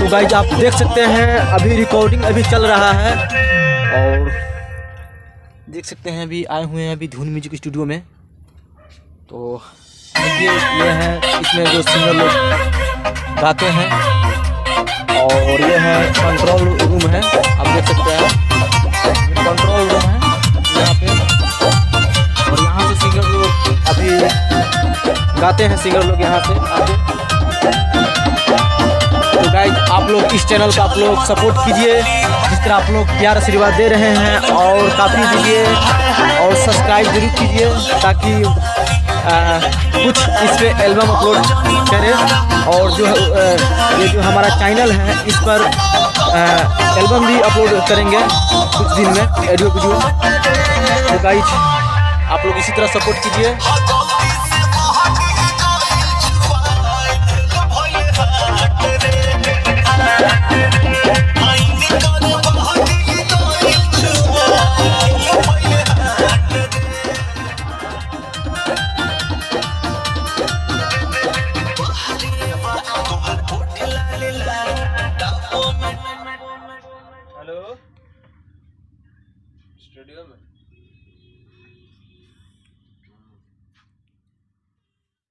तो गाइज आप देख सकते हैं अभी रिकॉर्डिंग अभी चल रहा है और देख सकते हैं अभी आए हुए हैं अभी धुन म्यूजिक स्टूडियो में। तो ये है इसमें जो सिंगर लोग गाते हैं और ये है कंट्रोल रूम है, आप देख सकते हैं कंट्रोल रूम है यहाँ पे। और यहाँ से सिंगर लोग अभी गाते हैं, सिंगर लोग यहाँ से आते। तो गाइज आप लोग इस चैनल का आप लोग सपोर्ट कीजिए जिस तरह आप लोग प्यार आशीर्वाद दे रहे हैं, और काफ़ी दीजिए और सब्सक्राइब जरूर कीजिए ताकि कुछ इस पर एल्बम अपलोड करें। और जो ये जो हमारा चैनल है इस पर एल्बम भी अपलोड करेंगे कुछ दिन में, ऑडियो वीडियो। तो गाइज आप लोग इसी तरह सपोर्ट कीजिए। हेलो स्टूडियो में